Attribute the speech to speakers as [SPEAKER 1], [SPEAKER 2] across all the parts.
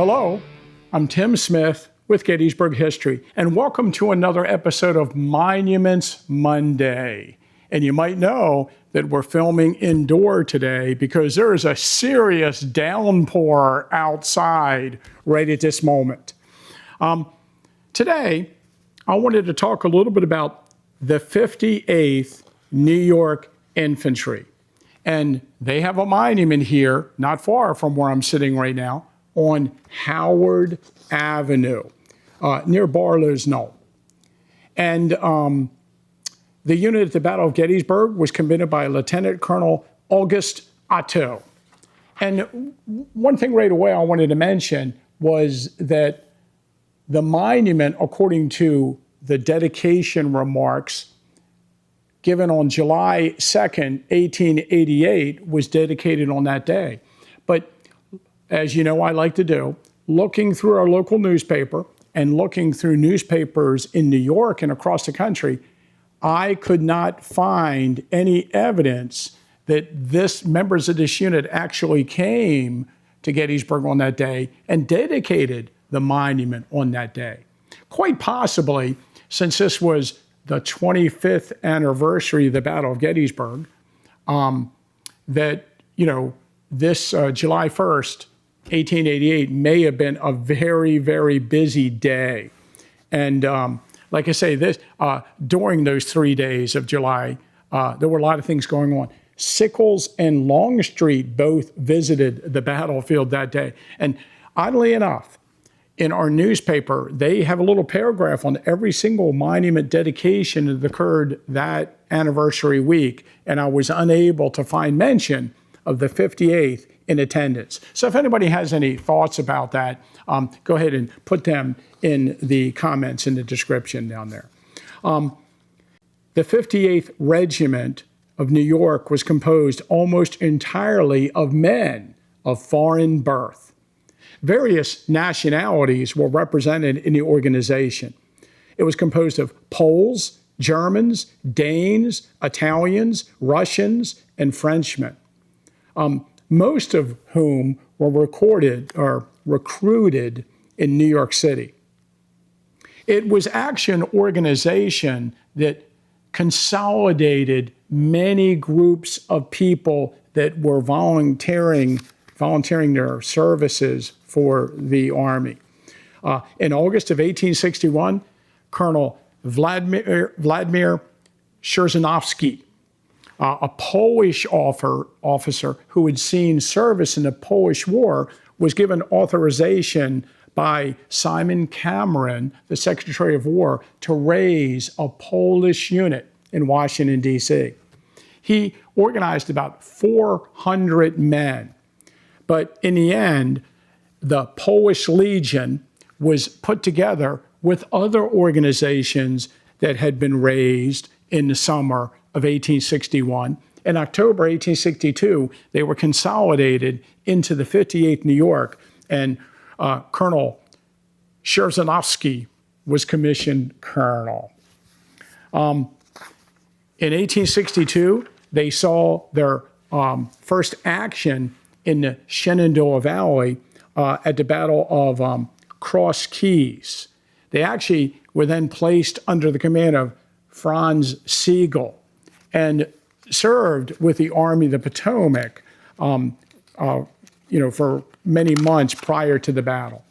[SPEAKER 1] Hello, I'm Tim Smith with Gettysburg History, and welcome to another episode of Monuments Monday. And you might know that we're filming indoor today because there is a serious downpour outside right at this moment. Today, I wanted to talk a little bit about the 58th New York Infantry. And they have a monument here, not far from where I'm sitting right now, on Howard Avenue, near Barlow's Knoll. And the unit at the Battle of Gettysburg was commanded by Lieutenant Colonel August Otto. And one thing right away I wanted to mention was that the monument, according to the dedication remarks given on July 2nd, 1888, was dedicated on that day. But as you know, I like to do, looking through our local newspaper and looking through newspapers in New York and across the country, I could not find any evidence that members of this unit actually came to Gettysburg on that day and dedicated the monument on that day. Quite possibly, since this was the 25th anniversary of the Battle of Gettysburg, that, this July 1st, 1888 may have been a very, very busy day. And like I say, during those 3 days of July, there were a lot of things going on. Sickles and Longstreet both visited the battlefield that day. And oddly enough, in our newspaper, they have a little paragraph on every single monument dedication that occurred that anniversary week, and I was unable to find mention of the 58th in attendance. So if anybody has any thoughts about that, go ahead and put them in the comments in the description down there. The 58th Regiment of New York was composed almost entirely of men of foreign birth. Various nationalities were represented in the organization. It was composed of Poles, Germans, Danes, Italians, Russians, and Frenchmen, most of whom were recruited in New York City. It was actually an organization that consolidated many groups of people that were volunteering their services for the Army. In August of 1861, Colonel Vladimir Szyrzanowski, a Polish officer who had seen service in the Polish War, was given authorization by Simon Cameron, the Secretary of War, to raise a Polish unit in Washington, D.C. He organized about 400 men. But in the end, the Polish Legion was put together with other organizations that had been raised in the summer of 1861. In October 1862, they were consolidated into the 58th New York, and Colonel Szyrzanowski was commissioned colonel. In 1862, they saw their first action in the Shenandoah Valley at the Battle of Cross Keys. They actually were then placed under the command of Franz Sigel and served with the Army of the Potomac, for many months prior to the battle.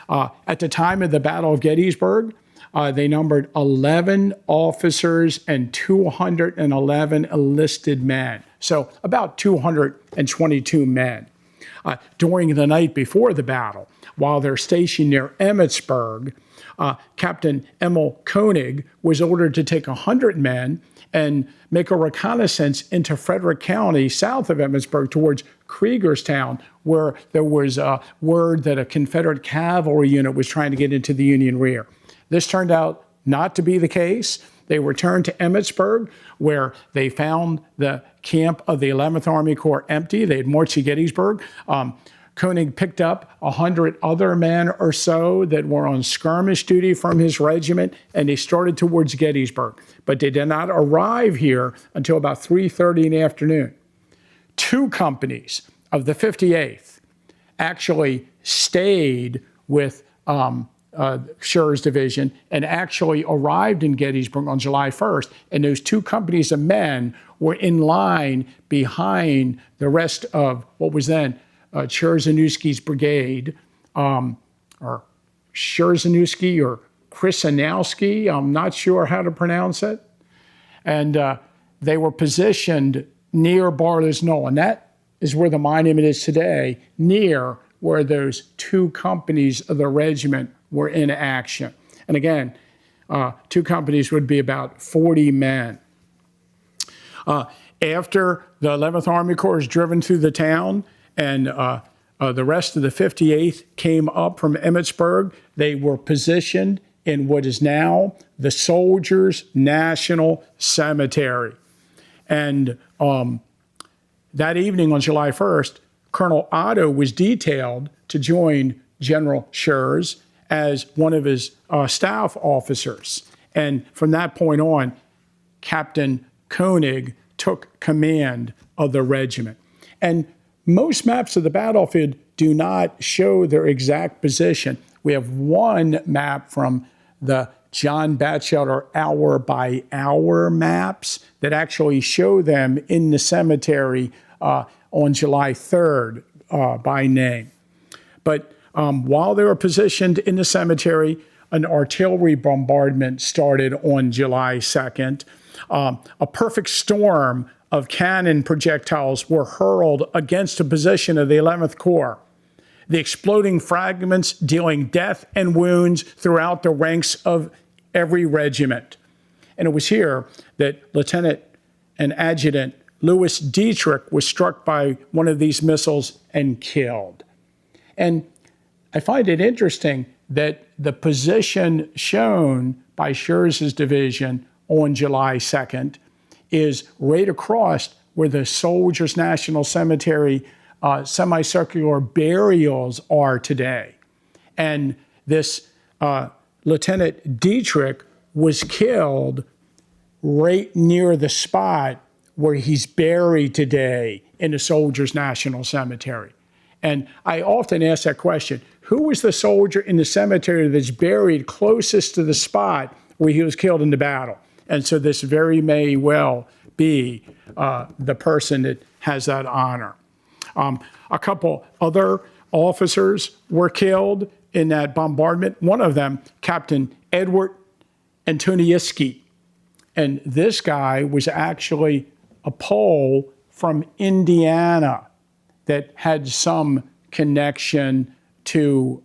[SPEAKER 1] At the time of the Battle of Gettysburg, they numbered 11 officers and 211 enlisted men, so about 222 men. During the night before the battle, while they're stationed near Emmitsburg, Captain Emil Koenig was ordered to take 100 men and make a reconnaissance into Frederick County south of Emmitsburg towards Kriegerstown, where there was word that a Confederate cavalry unit was trying to get into the Union rear. This turned out not to be the case. They returned to Emmitsburg, where they found the camp of the 11th Army Corps empty. They had marched to Gettysburg. Koenig picked up 100 other men or so that were on skirmish duty from his regiment, and they started towards Gettysburg. But they did not arrive here until about 3:30 in the afternoon. Two companies of the 58th actually stayed with Schur's division and actually arrived in Gettysburg on July 1st. And those 2 companies of men were in line behind the rest of what was then Czerniawski's brigade, or Czerniawski or Krysanowski, I'm not sure how to pronounce it. And they were positioned near Barlow's Knoll, and that is where the monument is today, near where those 2 companies of the regiment were in action. And again, 2 companies would be about 40 men. After the 11th Army Corps is driven through the town and the rest of the 58th came up from Emmitsburg, they were positioned in what is now the Soldiers' National Cemetery. And that evening on July 1st, Colonel Otto was detailed to join General Schurz as one of his staff officers. And from that point on, Captain Koenig took command of the regiment. And most maps of the battlefield do not show their exact position. We have one map from the John Batchelder hour-by-hour maps that actually show them in the cemetery on July 3rd by name. But while they were positioned in the cemetery, an artillery bombardment started on July 2nd. A perfect storm of cannon projectiles were hurled against a position of the 11th Corps, the exploding fragments dealing death and wounds throughout the ranks of every regiment. And it was here that Lieutenant and Adjutant Louis Dietrich was struck by one of these missiles and killed. And I find it interesting that the position shown by Schurz's division on July 2nd is right across where the Soldiers' National Cemetery semicircular burials are today. And this Lieutenant Dietrich was killed right near the spot where he's buried today in the Soldiers' National Cemetery. And I often ask that question, who was the soldier in the cemetery that's buried closest to the spot where he was killed in the battle? And so this very may well be the person that has that honor. A couple other officers were killed in that bombardment. One of them, Captain Edward Antoniewski. And this guy was actually a Pole from Indiana that had some connection to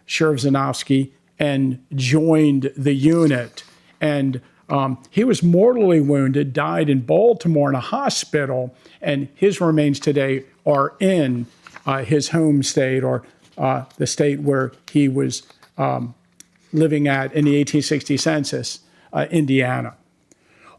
[SPEAKER 1] Czerniawski and joined the unit. And he was mortally wounded, died in Baltimore in a hospital, and his remains today are in his home state, or the state where he was living at in the 1860 census, Indiana.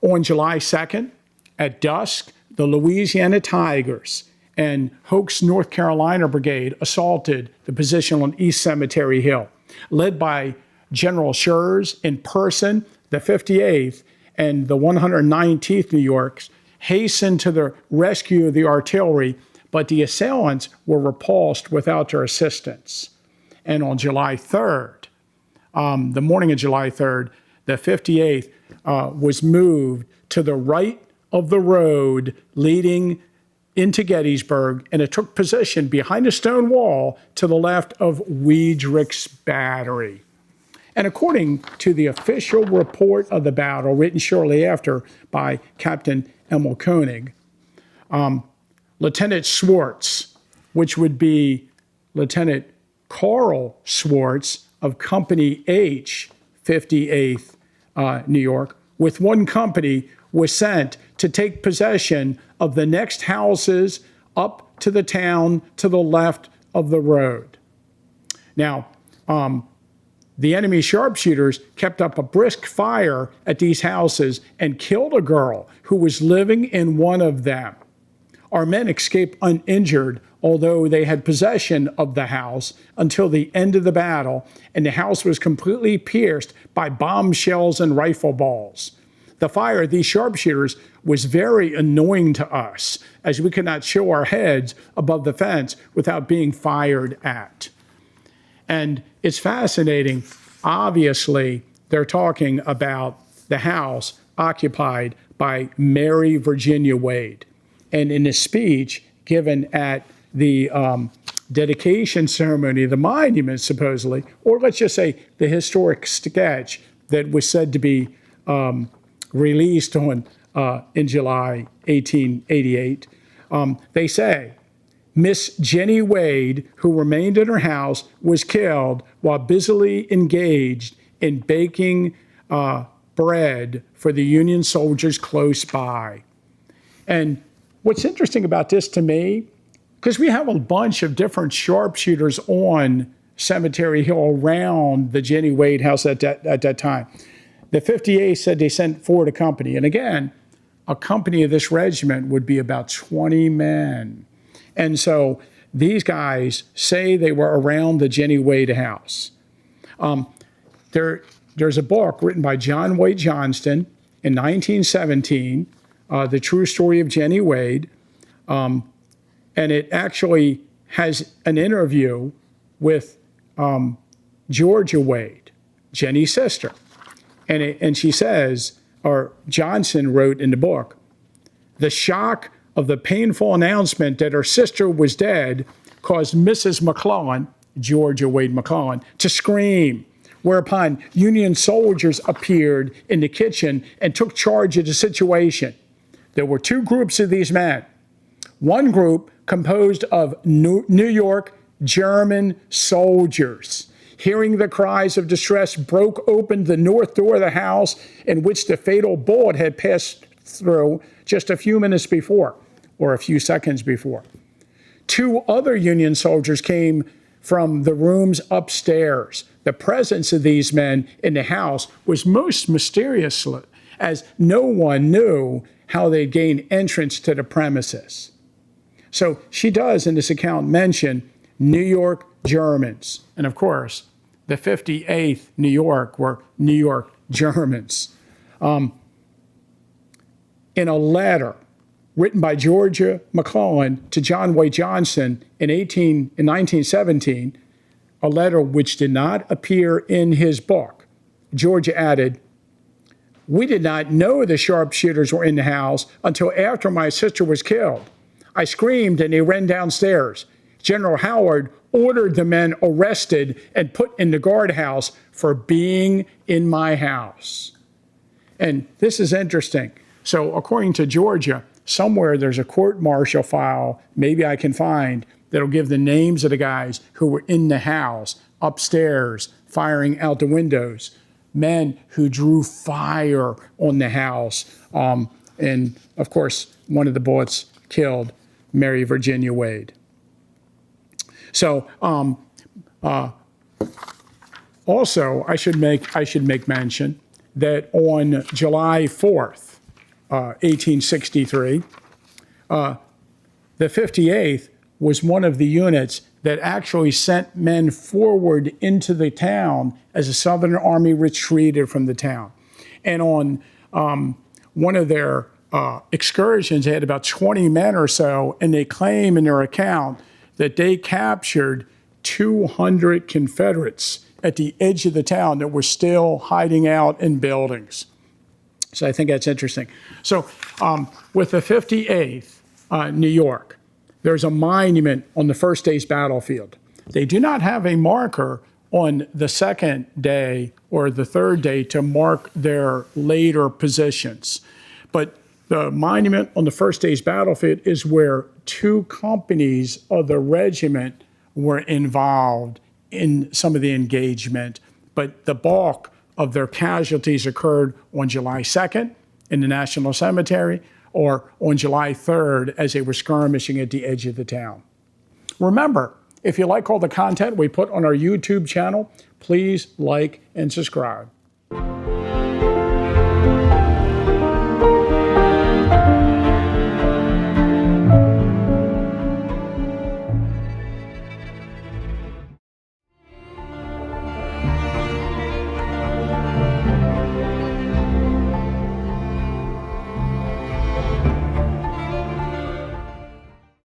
[SPEAKER 1] On July 2nd, at dusk, the Louisiana Tigers and Hoke's North Carolina Brigade assaulted the position on East Cemetery Hill. Led by General Schurz in person, the 58th and the 119th New Yorks hastened to the rescue of the artillery, but the assailants were repulsed without their assistance. And on July 3rd, the morning of July 3rd, the 58th was moved to the right of the road leading into Gettysburg, and it took position behind a stone wall to the left of Weidrick's battery. And according to the official report of the battle, written shortly after by Captain Emil Koenig, Lieutenant Schwartz, which would be Lieutenant Carl Schwartz of Company H, 58th New York, with one company, was sent to take possession of the next houses up to the town to the left of the road. Now, the enemy sharpshooters kept up a brisk fire at these houses and killed a girl who was living in one of them. Our men escaped uninjured, although they had possession of the house until the end of the battle, and the house was completely pierced by bombshells and rifle balls. The fire of these sharpshooters was very annoying to us, as we could not show our heads above the fence without being fired at. And it's fascinating. Obviously, they're talking about the house occupied by Mary Virginia Wade. And in a speech given at the dedication ceremony of the monument, supposedly, or let's just say the historic sketch that was said to be released in July 1888, they say, Miss Jenny Wade, who remained in her house, was killed while busily engaged in baking bread for the Union soldiers close by. And what's interesting about this to me, because we have a bunch of different sharpshooters on Cemetery Hill around the Jenny Wade house at that time. The 58th said they sent forward a company. And again, a company of this regiment would be about 20 men. And so these guys say they were around the Jenny Wade house. There's a book written by John White Johnston in 1917, The True Story of Jenny Wade. And it actually has an interview with Georgia Wade, Jenny's sister. And she says, or Johnson wrote in the book, the shock of the painful announcement that her sister was dead caused Mrs. McClellan, Georgia Wade McClellan, to scream, whereupon Union soldiers appeared in the kitchen and took charge of the situation. There were two groups of these men. One group composed of New York German soldiers. Hearing the cries of distress, broke open the north door of the house in which the fatal bullet had passed through just a few minutes before, or a few seconds before. Two other Union soldiers came from the rooms upstairs. The presence of these men in the house was most mysterious, as no one knew how they gained entrance to the premises. So she does, in this account, mention New York Germans. And of course, the 58th New York were New York Germans. In a letter written by Georgia McClellan to John White Johnston in 1917, a letter which did not appear in his book, Georgia added, we did not know the sharpshooters were in the house until after my sister was killed. I screamed and they ran downstairs. General Howard ordered the men arrested and put in the guardhouse for being in my house. And this is interesting. So according to Georgia, somewhere there's a court-martial file, maybe I can find, that'll give the names of the guys who were in the house, upstairs, firing out the windows, men who drew fire on the house. And of course, one of the bullets killed Mary Virginia Wade. So also, I should make mention that on July 4th, 1863, the 58th was one of the units that actually sent men forward into the town as the Southern Army retreated from the town. And on one of their excursions, they had about 20 men or so, and they claim in their account that they captured 200 Confederates at the edge of the town that were still hiding out in buildings. So I think that's interesting. So with the 58th New York, there's a monument on the first day's battlefield. They do not have a marker on the second day or the third day to mark their later positions. But the monument on the first day's battlefield is where two companies of the regiment were involved in some of the engagement, but the bulk of their casualties occurred on July 2nd in the National Cemetery or on July 3rd as they were skirmishing at the edge of the town. Remember, if you like all the content we put on our YouTube channel, please like and subscribe.